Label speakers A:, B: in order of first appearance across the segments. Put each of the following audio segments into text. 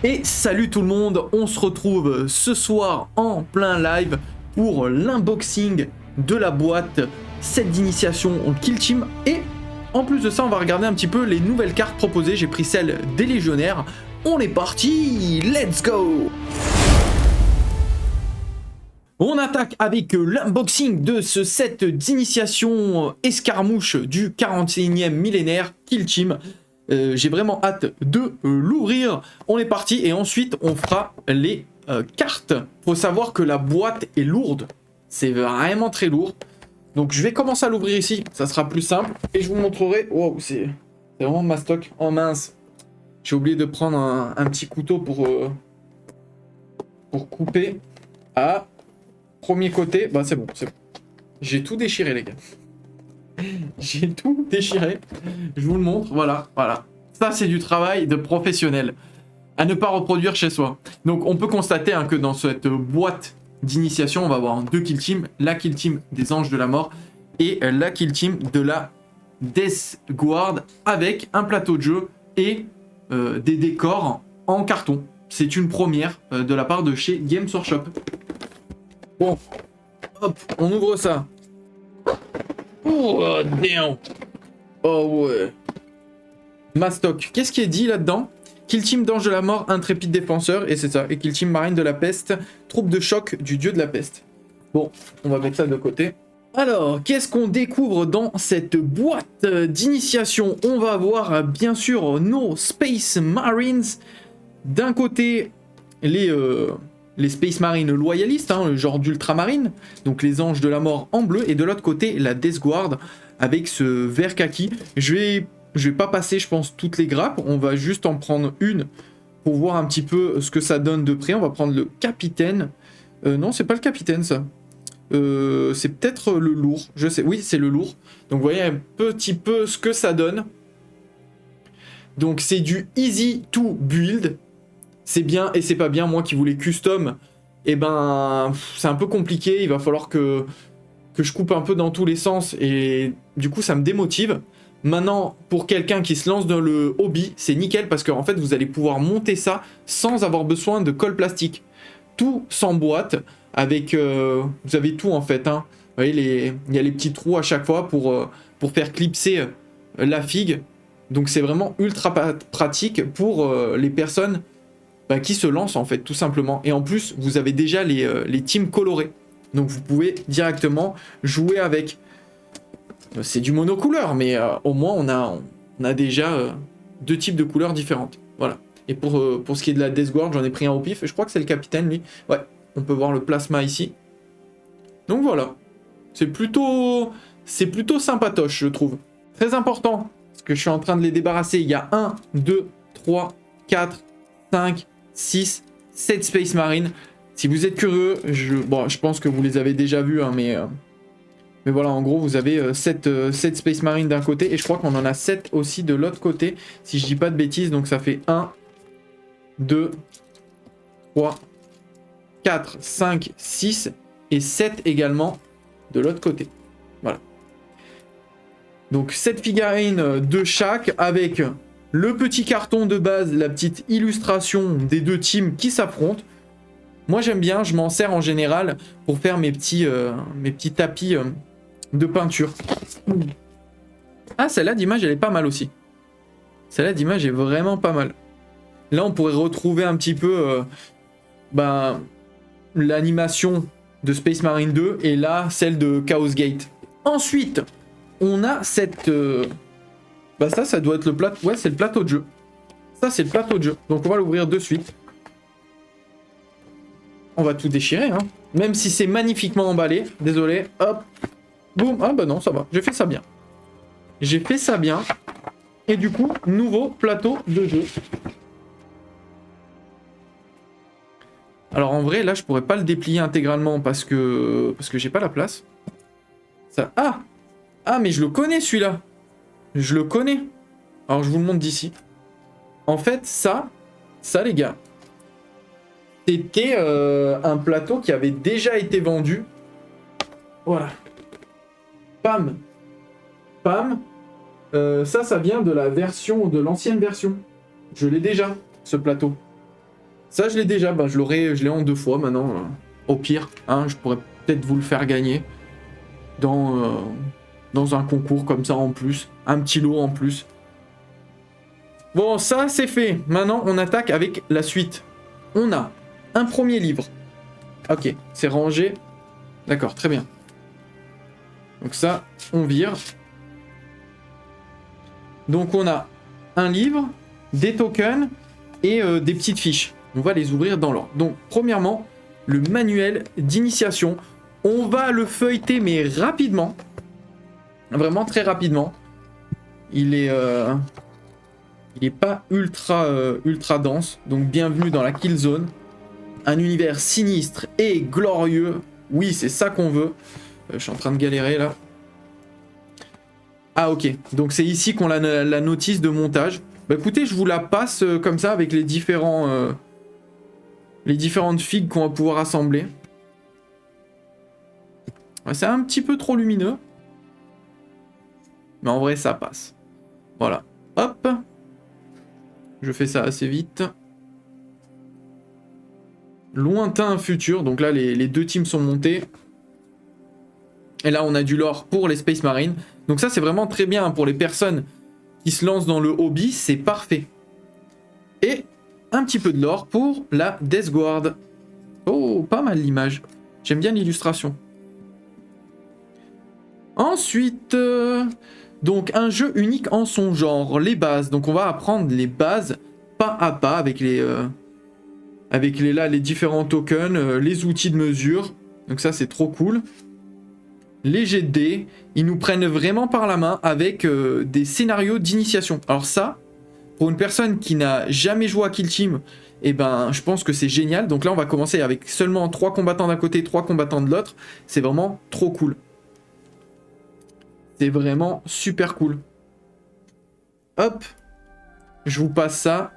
A: Et salut tout le monde, on se retrouve ce soir en plein live pour l'unboxing de la boîte, set d'initiation Kill Team. Et en plus de ça, on va regarder un petit peu les nouvelles cartes proposées. J'ai pris celle des légionnaires. On est parti, let's go! On attaque avec l'unboxing de ce set d'initiation escarmouche du 41e millénaire Kill Team. J'ai vraiment hâte de l'ouvrir. On est parti et ensuite on fera les cartes. Faut savoir que la boîte est lourde. C'est vraiment très lourd. Donc je vais commencer à l'ouvrir ici. Ça sera plus simple. Et je vous montrerai. Wow, c'est vraiment mastoc. Oh mince. J'ai oublié de prendre un petit couteau pour couper. Ah. Premier côté. Bah c'est bon, c'est bon. J'ai tout déchiré les gars. J'ai tout déchiré. Je vous le montre. Voilà, voilà. Ça, c'est du travail de professionnel. À ne pas reproduire chez soi. Donc, on peut constater que dans cette boîte d'initiation, on va avoir deux kill teams. La kill team des Anges de la Mort et la kill team de la Death Guard avec un plateau de jeu et des décors en carton. C'est une première de la part de chez Games Workshop. Bon, hop, on ouvre ça. Oh, damn. Oh, ouais. Mastoc. Qu'est-ce qui est dit là-dedans? Kill Team d'Ange de la Mort, intrépide défenseur, et c'est ça. Et Kill Team Marine de la Peste, troupe de choc du dieu de la peste. Bon, on va mettre ça de côté. Alors, qu'est-ce qu'on découvre dans cette boîte d'initiation? On va avoir, bien sûr, nos Space Marines. D'un côté, les Space Marines loyalistes, le genre d'ultramarine, donc les Anges de la Mort en bleu, et de l'autre côté, la Death Guard avec ce vert kaki. Je vais pas passer, je pense, toutes les grappes, on va juste en prendre une pour voir un petit peu ce que ça donne de près. On va prendre le capitaine. Non, c'est pas le capitaine, ça. C'est peut-être le lourd, je sais. Oui, c'est le lourd. Donc, vous voyez un petit peu ce que ça donne. Donc, c'est du easy to build. C'est bien et c'est pas bien. Moi qui voulais custom, et ben c'est un peu compliqué. Il va falloir que je coupe un peu dans tous les sens et du coup ça me démotive. Maintenant, pour quelqu'un qui se lance dans le hobby, c'est nickel parce qu'en fait vous allez pouvoir monter ça sans avoir besoin de colle plastique. Tout s'emboîte avec... vous avez tout en fait. Vous voyez, il y a les petits trous à chaque fois pour faire clipser la figue. Donc c'est vraiment ultra pratique pour les personnes qui se lance en fait tout simplement. Et en plus vous avez déjà les teams colorés, donc vous pouvez directement jouer avec. C'est du monocouleur, mais au moins on a déjà deux types de couleurs différentes. Voilà. Et pour ce qui est de la Death Guard, j'en ai pris un au pif, et je crois que c'est le capitaine lui. Ouais, on peut voir le plasma ici. Donc voilà, c'est plutôt sympatoche, je trouve. Très important, parce que je suis en train de les débarrasser. Il y a 1, 2, 3, 4, 5, 6, 7 Space Marines. Si vous êtes curieux, je pense que vous les avez déjà vus, mais voilà, en gros, vous avez 7 Space Marines d'un côté, et je crois qu'on en a 7 aussi de l'autre côté, si je dis pas de bêtises. Donc ça fait 1, 2, 3, 4, 5, 6, et 7 également de l'autre côté. Voilà. Donc 7 figurines de chaque, avec le petit carton de base, la petite illustration des deux teams qui s'affrontent. Moi j'aime bien, je m'en sers en général pour faire mes petits tapis de peinture. Ah, celle-là d'image elle est pas mal aussi. Celle-là d'image est vraiment pas mal. Là on pourrait retrouver un petit peu l'animation de Space Marine 2 et là celle de Chaos Gate. Ensuite, on a cette... ça doit être le plateau... Ouais, c'est le plateau de jeu. Ça, c'est le plateau de jeu. Donc, on va l'ouvrir de suite. On va tout déchirer, Même si c'est magnifiquement emballé. Désolé. Hop. Boum. Ah, bah non, ça va. J'ai fait ça bien. J'ai fait ça bien. Et du coup, nouveau plateau de jeu. Alors, en vrai, là, je pourrais pas le déplier intégralement parce que j'ai pas la place. Ça... Ah, mais je le connais, celui-là. Je le connais. Alors, je vous le montre d'ici. En fait, ça, les gars, c'était un plateau qui avait déjà été vendu. Voilà. Pam. Pam. Ça vient de la version, de l'ancienne version. Je l'ai déjà, ce plateau. Ça, je l'ai déjà. Bah, je l'ai en 2 fois maintenant. Au pire, hein, je pourrais peut-être vous le faire gagner dans un concours comme ça en plus. Un petit lot en plus. Bon, ça, c'est fait. Maintenant, on attaque avec la suite. On a un premier livre. Ok, c'est rangé. D'accord, très bien. Donc ça, on vire. Donc on a un livre, des tokens et des petites fiches. On va les ouvrir dans l'ordre. Donc premièrement, le manuel d'initiation. On va le feuilleter mais rapidement. Vraiment très rapidement. Il est pas ultra dense. Donc bienvenue dans la Kill Zone. Un univers sinistre et glorieux. Oui, c'est ça qu'on veut. Je suis en train de galérer là. Ah ok, donc c'est ici qu'on a la notice de montage. Bah écoutez, je vous la passe comme ça avec les différentes figues qu'on va pouvoir assembler. Ouais, c'est un petit peu trop lumineux. Mais en vrai, ça passe. Voilà. Hop. Je fais ça assez vite. Lointain futur. Donc là, les 2 teams sont montés. Et là, on a du lore pour les Space Marines. Donc ça, c'est vraiment très bien pour les personnes qui se lancent dans le hobby. C'est parfait. Et un petit peu de lore pour la Death Guard. Oh, pas mal l'image. J'aime bien l'illustration. Ensuite, donc un jeu unique en son genre. Les bases. Donc on va apprendre les bases pas à pas avec les différents tokens, les outils de mesure. Donc ça, c'est trop cool. Les jets de dés, ils nous prennent vraiment par la main avec des scénarios d'initiation. Alors ça, pour une personne qui n'a jamais joué à Kill Team, eh ben, je pense que c'est génial. Donc là, on va commencer avec seulement 3 combattants d'un côté, 3 combattants de l'autre. C'est vraiment trop cool. C'est vraiment super cool. Hop, je vous passe ça.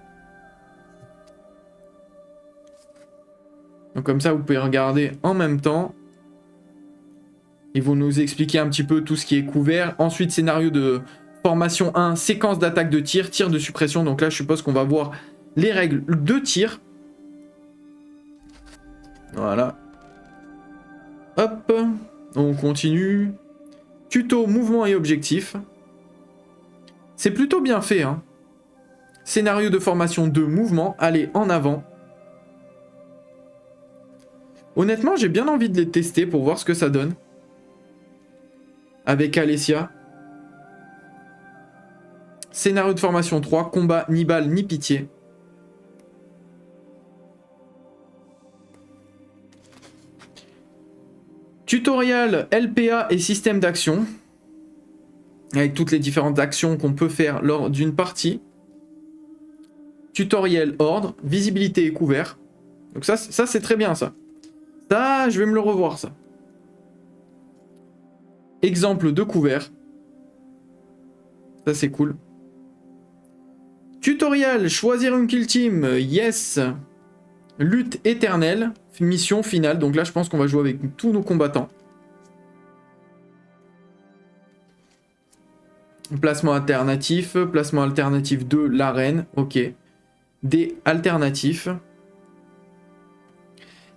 A: Donc comme ça, vous pouvez regarder en même temps. Ils vont nous expliquer un petit peu tout ce qui est couvert. Ensuite, scénario de formation 1, séquence d'attaque de tir, tir de suppression. Donc là, je suppose qu'on va voir les règles de tir. Voilà. Hop. On continue. Tuto, mouvement et objectif. C'est plutôt bien fait, hein. Scénario de formation 2, mouvement. Allez, en avant. Honnêtement, j'ai bien envie de les tester pour voir ce que ça donne. Avec Alessia. Scénario de formation 3, combat ni balle ni pitié. Tutoriel LPA et système d'action. Avec toutes les différentes actions qu'on peut faire lors d'une partie. Tutoriel ordre, visibilité et couvert. Donc ça c'est très bien ça. Ça, je vais me le revoir ça. Exemple de couvert. Ça, c'est cool. Tutoriel, choisir une kill team. Yes. Lutte éternelle. Mission finale. Donc là, je pense qu'on va jouer avec tous nos combattants. Placement alternatif. Placement alternatif de l'arène. Ok. Des alternatifs.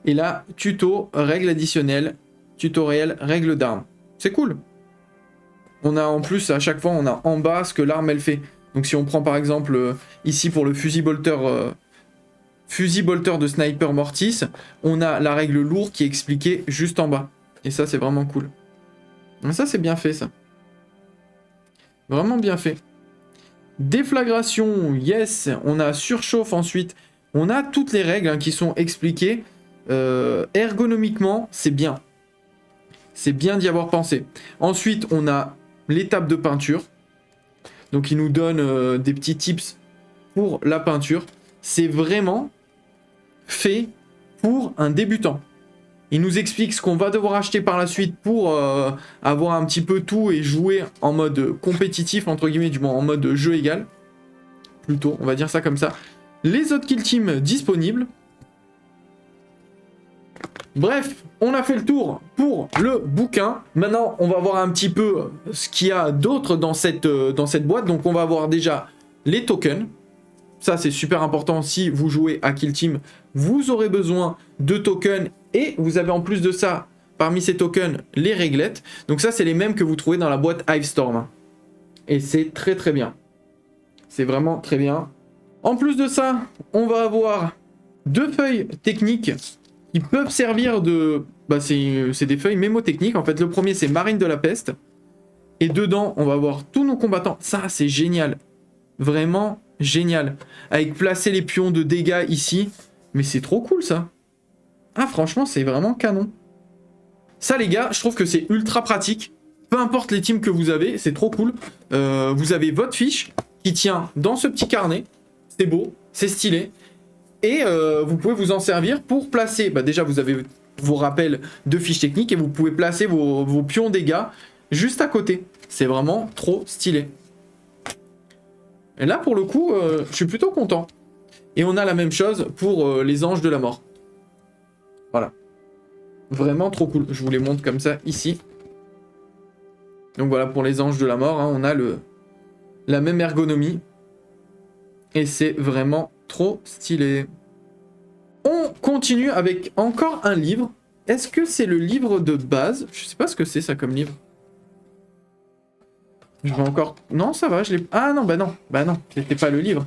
A: Et là, tuto, règles additionnelles. Tutoriel, règles d'armes. C'est cool. On a en plus, à chaque fois, on a en bas ce que l'arme elle fait. Donc si on prend par exemple ici pour le fusil bolter de Sniper Mortis, on a la règle lourde qui est expliquée juste en bas. Et ça, c'est vraiment cool. Ça, c'est bien fait, ça. Vraiment bien fait. Déflagration, yes. On a surchauffe ensuite. On a toutes les règles hein, qui sont expliquées. Ergonomiquement, c'est bien. C'est bien d'y avoir pensé. Ensuite, on a l'étape de peinture. Donc, il nous donne des petits tips pour la peinture. C'est vraiment fait pour un débutant. Il nous explique ce qu'on va devoir acheter par la suite pour avoir un petit peu tout et jouer en mode compétitif, entre guillemets, du moins en mode jeu égal. Plutôt, on va dire ça comme ça. Les autres kill teams disponibles. Bref, on a fait le tour pour le bouquin. Maintenant, on va voir un petit peu ce qu'il y a d'autre dans cette boîte. Donc, on va voir déjà les tokens. Ça, c'est super important. Si vous jouez à Kill Team, vous aurez besoin de tokens. Et vous avez en plus de ça, parmi ces tokens, les réglettes. Donc ça, c'est les mêmes que vous trouvez dans la boîte Hivestorm. Et c'est très très bien. C'est vraiment très bien. En plus de ça, on va avoir 2 feuilles techniques qui peuvent servir de... Bah, c'est des feuilles mémotechniques. En fait, le premier, c'est Marine de la Peste. Et dedans, on va avoir tous nos combattants. Ça, c'est génial. Vraiment génial. Avec placer les pions de dégâts ici. Mais c'est trop cool, ça. Ah, franchement, c'est vraiment canon. Ça, les gars, je trouve que c'est ultra pratique. Peu importe les teams que vous avez, c'est trop cool. Vous avez votre fiche qui tient dans ce petit carnet. C'est beau, c'est stylé. Et vous pouvez vous en servir pour placer... Bah, déjà, vous avez vos rappels de fiches techniques et vous pouvez placer vos pions dégâts juste à côté. C'est vraiment trop stylé. Et là, pour le coup, je suis plutôt content. Et on a la même chose pour les anges de la mort. Voilà. Vraiment trop cool. Je vous les montre comme ça, ici. Donc voilà, pour les anges de la mort, hein, on a la même ergonomie. Et c'est vraiment trop stylé. On continue avec encore un livre. Est-ce que c'est le livre de base? Je sais pas ce que c'est ça comme livre. Je vais encore... Non, ça va, je l'ai... Ah non, bah non. Bah non, c'était pas le livre.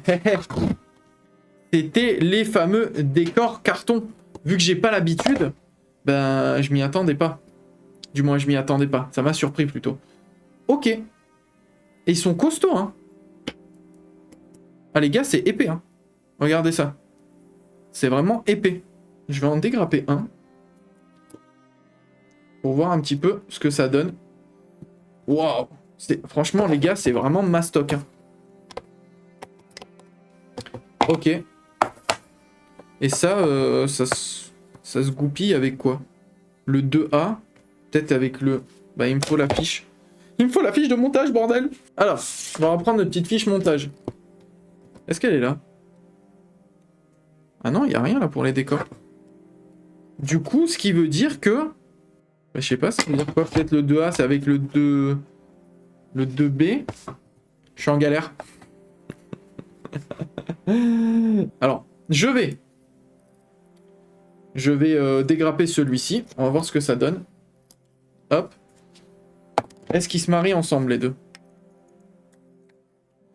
A: C'était les fameux décors carton. Vu que j'ai pas l'habitude, ben je m'y attendais pas. Du moins, je m'y attendais pas. Ça m'a surpris plutôt. Ok. Et ils sont costauds, hein. Ah les gars, c'est épais, hein. Regardez ça. C'est vraiment épais. Je vais en dégrapper un. Pour voir un petit peu ce que ça donne. Waouh. Franchement, les gars, c'est vraiment mastoc, hein. Ok. Et ça, ça se goupille avec quoi? Le 2A. Peut-être avec le... Bah, il me faut la fiche. Il me faut la fiche de montage, bordel. Alors, on va reprendre notre petite fiche montage. Est-ce qu'elle est là? Ah non, il n'y a rien là pour les décors. Du coup, ce qui veut dire que... Bah, je sais pas, ça veut dire quoi? Peut-être le 2A, c'est avec le 2... Le 2B. Je suis en galère. Alors, je vais dégrapper celui-ci. On va voir ce que ça donne. Hop. Est-ce qu'ils se marient ensemble, les deux?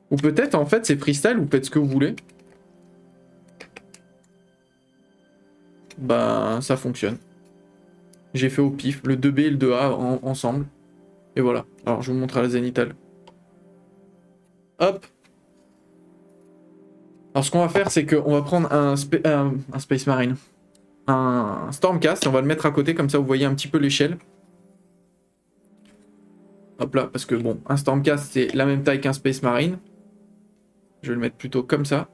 A: Ou peut-être, en fait, c'est freestyle, vous faites ce que vous voulez. Ben, ça fonctionne. J'ai fait au pif, le 2B et le 2A ensemble. Et voilà. Alors, je vous montre à la zénithale. Hop. Alors, ce qu'on va faire, c'est qu'on va prendre un Space Marine. Un Stormcast, et on va le mettre à côté, comme ça, vous voyez un petit peu l'échelle. Hop là, parce que bon, un Stormcast, c'est la même taille qu'un Space Marine. Je vais le mettre plutôt comme ça.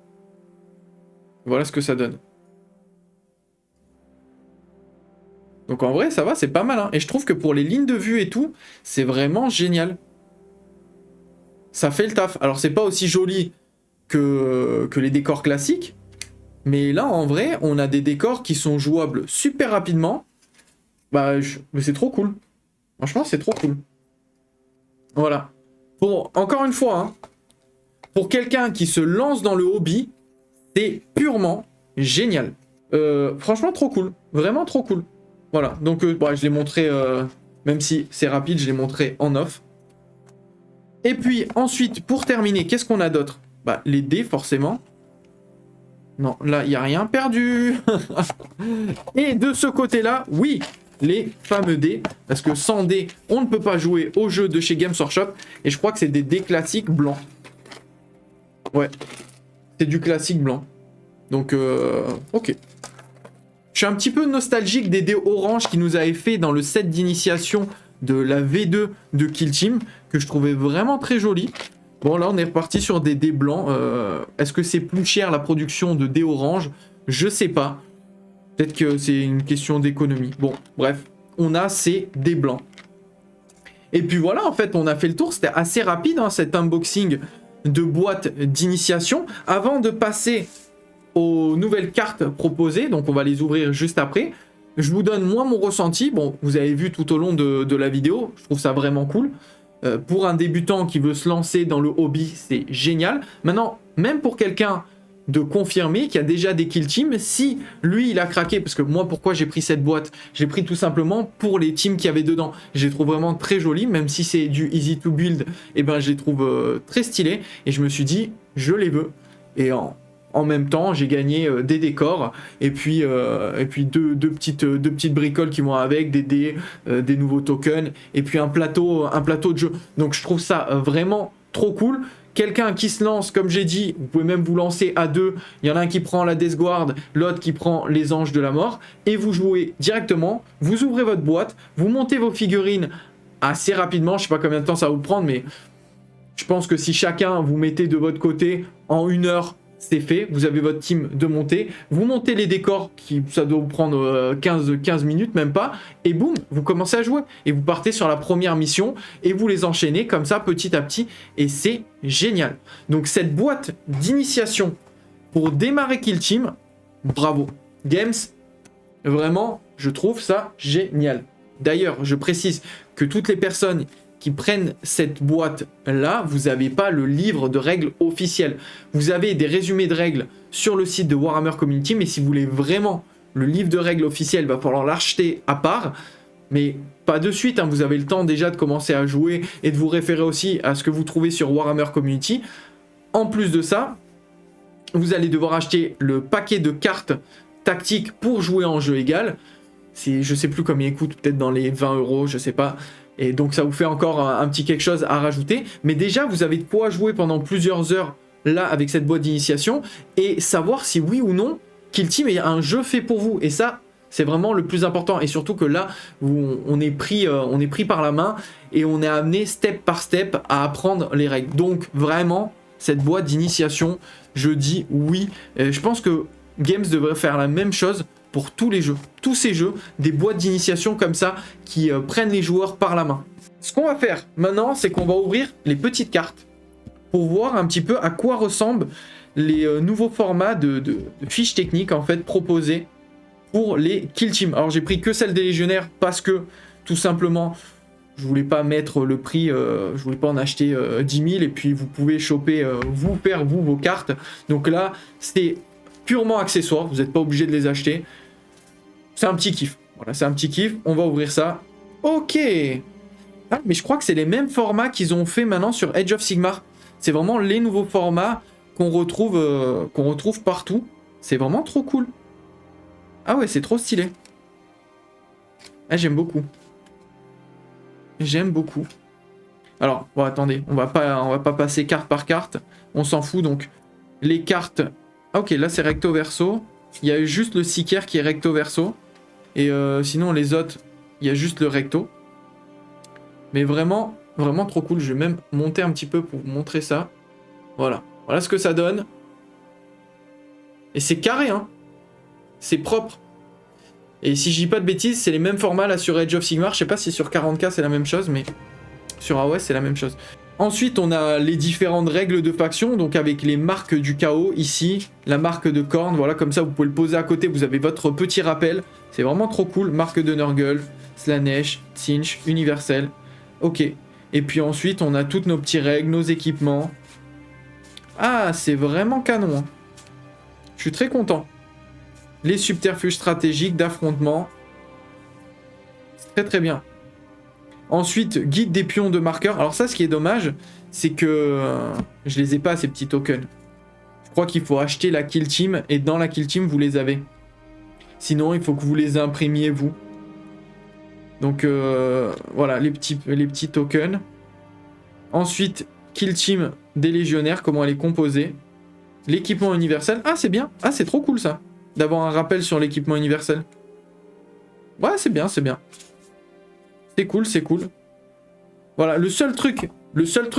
A: Voilà ce que ça donne. Donc en vrai, ça va, c'est pas mal, hein. Et je trouve que pour les lignes de vue et tout, c'est vraiment génial. Ça fait le taf. Alors c'est pas aussi joli que les décors classiques. Mais là, en vrai, on a des décors qui sont jouables super rapidement. Bah, mais c'est trop cool. Franchement, c'est trop cool. Voilà. Encore une fois, hein, pour quelqu'un qui se lance dans le hobby, c'est purement génial. Franchement, trop cool. Vraiment trop cool. Voilà. Donc, bon, je l'ai montré, même si c'est rapide, je l'ai montré en off. Et puis, ensuite, pour terminer, qu'est-ce qu'on a d'autre? Bah, les dés, forcément. Non, là, il n'y a rien perdu. Et de ce côté-là, oui, les fameux dés. Parce que sans dés, on ne peut pas jouer au jeu de chez Games Workshop. Et je crois que c'est des dés classiques blancs. Ouais, c'est du classique blanc. Donc, ok. Je suis un petit peu nostalgique des dés orange qui nous avaient fait dans le set d'initiation de la V2 de Kill Team, que je trouvais vraiment très joli. Bon, là, on est reparti sur des dés blancs. Est-ce que c'est plus cher la production de dés orange? Je sais pas. Peut-être que c'est une question d'économie. Bon, bref, on a ces dés blancs. Et puis voilà, en fait, on a fait le tour. C'était assez rapide, hein, cet unboxing de boîte d'initiation. Avant de passer aux nouvelles cartes proposées, donc on va les ouvrir juste après, je vous donne moi mon ressenti. Bon, vous avez vu tout au long de la vidéo, je trouve ça vraiment cool. Pour un débutant qui veut se lancer dans le hobby, c'est génial. Maintenant, même pour quelqu'un de confirmer qu'il y a déjà des kill teams. Si lui il a craqué, parce que moi pourquoi j'ai pris cette boîte, j'ai pris tout simplement pour les teams qu'il y avait dedans. Je les trouve vraiment très jolis, même si c'est du easy to build, et ben je les trouve très stylés, et je me suis dit je les veux. Et en même temps j'ai gagné des décors, et puis deux petites bricoles qui vont avec, des dés, des nouveaux tokens, et puis un plateau de jeu. Donc je trouve ça vraiment trop cool. Quelqu'un qui se lance, comme j'ai dit, vous pouvez même vous lancer à deux. Il y en a un qui prend la Death Guard, l'autre qui prend les Anges de la Mort. Et vous jouez directement, vous ouvrez votre boîte, vous montez vos figurines assez rapidement. Je ne sais pas combien de temps ça va vous prendre, mais je pense que si chacun vous mettez de votre côté en 1 heure, c'est fait. Vous avez votre team de monter. Vous montez les décors, ça doit vous prendre 15 minutes, même pas. Et boum, vous commencez à jouer. Et vous partez sur la première mission et vous les enchaînez comme ça, petit à petit. Et c'est génial. Donc cette boîte d'initiation pour démarrer Kill Team, bravo. Games, vraiment, je trouve ça génial. D'ailleurs, je précise que toutes les personnes qui prennent cette boîte-là, vous n'avez pas le livre de règles officiel. Vous avez des résumés de règles sur le site de Warhammer Community, mais si vous voulez vraiment le livre de règles officiel, il va falloir l'acheter à part, mais pas de suite, hein. Vous avez le temps déjà de commencer à jouer et de vous référer aussi à ce que vous trouvez sur Warhammer Community. En plus de ça, vous allez devoir acheter le paquet de cartes tactiques pour jouer en jeu égal. Je sais plus combien il coûte, peut-être dans les 20 €, je sais pas. Et donc ça vous fait encore un petit quelque chose à rajouter. Mais déjà, vous avez de quoi jouer pendant plusieurs heures là avec cette boîte d'initiation et savoir si oui ou non Kill Team est un jeu fait pour vous. Et ça, c'est vraiment le plus important. Et surtout que là, on est pris par la main et on est amené step par step à apprendre les règles. Donc vraiment, cette boîte d'initiation, je dis oui. Je pense que Games devrait faire la même chose pour tous les jeux, tous ces jeux, des boîtes d'initiation comme ça qui prennent les joueurs par la main. Ce qu'on va faire maintenant, c'est qu'on va ouvrir les petites cartes pour voir un petit peu à quoi ressemblent les nouveaux formats de fiches techniques en fait proposés pour les Kill Team. Alors j'ai pris que celle des légionnaires parce que tout simplement je voulais pas mettre le prix, je voulais pas en acheter 10 000 et puis vous pouvez choper, faire vos cartes. Donc là c'est purement accessoire, vous n'êtes pas obligé de les acheter. C'est un petit kiff. Voilà, c'est un petit kiff. On va ouvrir ça. Ok. Ah, mais je crois que c'est les mêmes formats qu'ils ont fait maintenant sur Age of Sigmar. C'est vraiment les nouveaux formats qu'on retrouve partout. C'est vraiment trop cool. Ah ouais, c'est trop stylé. Ah, j'aime beaucoup. J'aime beaucoup. Alors, bon, attendez, on va pas passer carte par carte. On s'en fout, donc. Les cartes... Ah, ok, là, c'est recto verso. Il y a juste le Seeker qui est recto verso. Et sinon, les autres, il y a juste le recto. Mais vraiment, vraiment trop cool. Je vais même monter un petit peu pour vous montrer ça. Voilà. Voilà ce que ça donne. Et c'est carré, hein. C'est propre. Et si je dis pas de bêtises, c'est les mêmes formats là sur Age of Sigmar. Je sais pas si sur 40K c'est la même chose, mais sur AOS c'est la même chose. Ensuite, on a les différentes règles de faction, donc avec les marques du chaos ici, la marque de Khorne, voilà, comme ça vous pouvez le poser à côté, vous avez votre petit rappel. C'est vraiment trop cool. Marque de Nurgle, Slaanesh, Tzeentch, Universel. Ok. Et puis ensuite, on a toutes nos petites règles, nos équipements. Ah, c'est vraiment canon, hein. Je suis très content. Les subterfuges stratégiques d'affrontement. C'est très très bien. Ensuite, guide des pions de marqueurs. Alors ça, ce qui est dommage, c'est que je les ai pas, ces petits tokens. Je crois qu'il faut acheter la Kill Team, et dans la Kill Team, vous les avez. Sinon, il faut que vous les imprimiez, vous. Donc, voilà, les petits tokens. Ensuite, Kill Team des légionnaires, comment elle est composée. L'équipement universel. Ah, c'est bien. Ah, c'est trop cool, ça. D'avoir un rappel sur l'équipement universel. Ouais, c'est bien, c'est bien. C'est cool, c'est cool. Voilà, le seul truc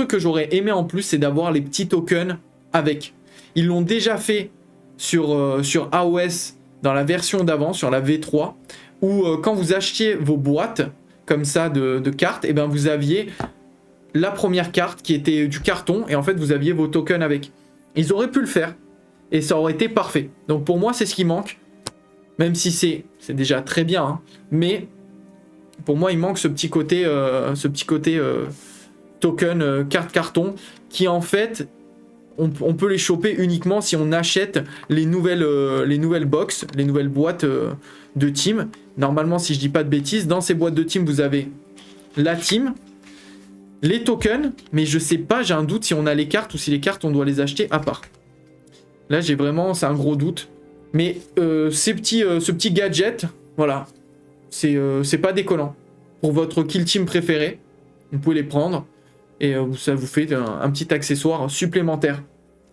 A: que j'aurais aimé en plus, c'est d'avoir les petits tokens avec. Ils l'ont déjà fait sur AOS dans la version d'avant, sur la V3, où quand vous achetiez vos boîtes, comme ça, de cartes, et ben vous aviez la première carte qui était du carton, et en fait, vous aviez vos tokens avec. Ils auraient pu le faire, et ça aurait été parfait. Donc pour moi, c'est ce qui manque, même si c'est déjà très bien, hein, mais... Pour moi, il manque ce petit côté token carte carton qui en fait on peut les choper uniquement si on achète les nouvelles box, les nouvelles boîtes de team. Normalement, si je dis pas de bêtises, dans ces boîtes de team, vous avez la team, les tokens, mais je sais pas, j'ai un doute si on a les cartes ou si les cartes, on doit les acheter à part. Là, c'est un gros doute. Mais ce petit gadget, voilà, c'est pas déconnant. Pour votre kill team préféré, vous pouvez les prendre et ça vous fait un petit accessoire supplémentaire.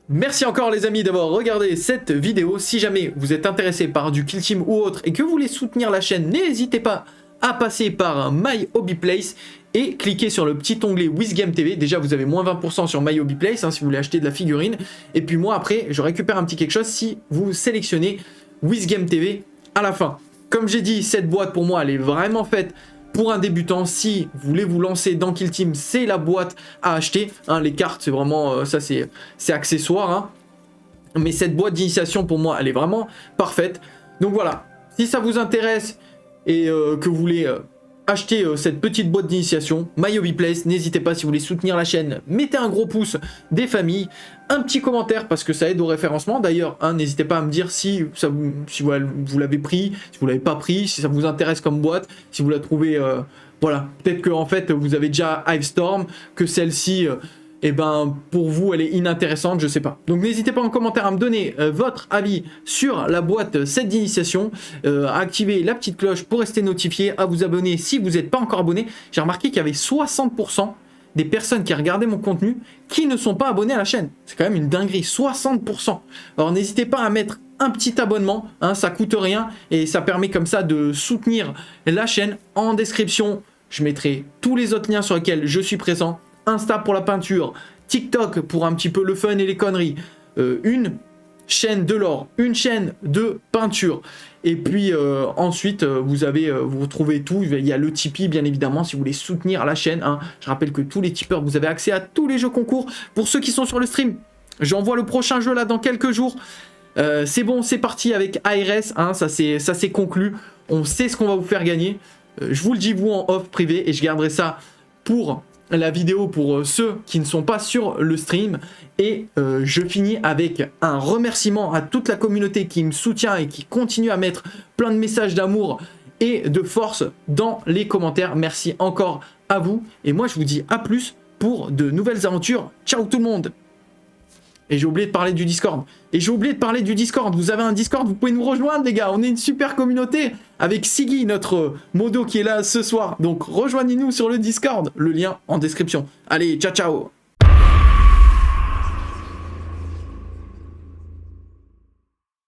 A: Merci encore les amis d'avoir regardé cette vidéo. Si jamais vous êtes intéressé par du kill team ou autre et que vous voulez soutenir la chaîne, n'hésitez pas à passer par My Hobby Place et cliquer sur le petit onglet WizGame TV. Déjà, vous avez moins 20% sur My Hobby Place si vous voulez acheter de la figurine. Et puis moi, après, je récupère un petit quelque chose si vous sélectionnez WizGame TV à la fin. Comme j'ai dit, cette boîte, pour moi, elle est vraiment faite pour un débutant. Si vous voulez vous lancer dans Kill Team, c'est la boîte à acheter. Hein, les cartes, c'est vraiment... ça, c'est accessoire. Hein. Mais cette boîte d'initiation, pour moi, elle est vraiment parfaite. Donc voilà, si ça vous intéresse et que vous voulez acheter cette petite boîte d'initiation, My Hobby Place, n'hésitez pas si vous voulez soutenir la chaîne, mettez un gros pouce des familles, un petit commentaire parce que ça aide au référencement. D'ailleurs, hein, n'hésitez pas à me dire si vous l'avez pris, si vous l'avez pas pris, si ça vous intéresse comme boîte, si vous la trouvez... voilà, peut-être que en fait vous avez déjà Hivestorm, que celle-ci... et ben pour vous elle est inintéressante, je sais pas. Donc n'hésitez pas en commentaire à me donner votre avis sur la boîte set d'initiation, à activer la petite cloche pour rester notifié, à vous abonner si vous n'êtes pas encore abonné. J'ai remarqué qu'il y avait 60% des personnes qui regardaient mon contenu qui ne sont pas abonnés à la chaîne. C'est quand même une dinguerie, 60%. Alors n'hésitez pas à mettre un petit abonnement, hein, ça coûte rien et ça permet comme ça de soutenir la chaîne. En description, je mettrai tous les autres liens sur lesquels je suis présent. Insta pour la peinture, TikTok pour un petit peu le fun et les conneries, une chaîne de l'or, une chaîne de peinture. Et puis ensuite, vous retrouvez tout. Il y a le Tipeee, bien évidemment, si vous voulez soutenir la chaîne. Hein. Je rappelle que tous les tipeurs, vous avez accès à tous les jeux concours. Pour ceux qui sont sur le stream, j'envoie le prochain jeu là dans quelques jours. C'est bon, c'est parti avec ARS. Hein, ça c'est conclu. On sait ce qu'on va vous faire gagner. Je vous le dis, vous, en off privé, et je garderai ça pour... la vidéo pour ceux qui ne sont pas sur le stream. Et je finis avec un remerciement à toute la communauté qui me soutient et qui continue à mettre plein de messages d'amour et de force dans les commentaires. Merci encore à vous et moi je vous dis à plus pour de nouvelles aventures. Ciao tout le monde. Et j'ai oublié de parler du Discord. Vous avez un Discord, vous pouvez nous rejoindre, les gars. On est une super communauté avec Siggy, notre modo qui est là ce soir. Donc rejoignez-nous sur le Discord. Le lien en description. Allez, ciao, ciao.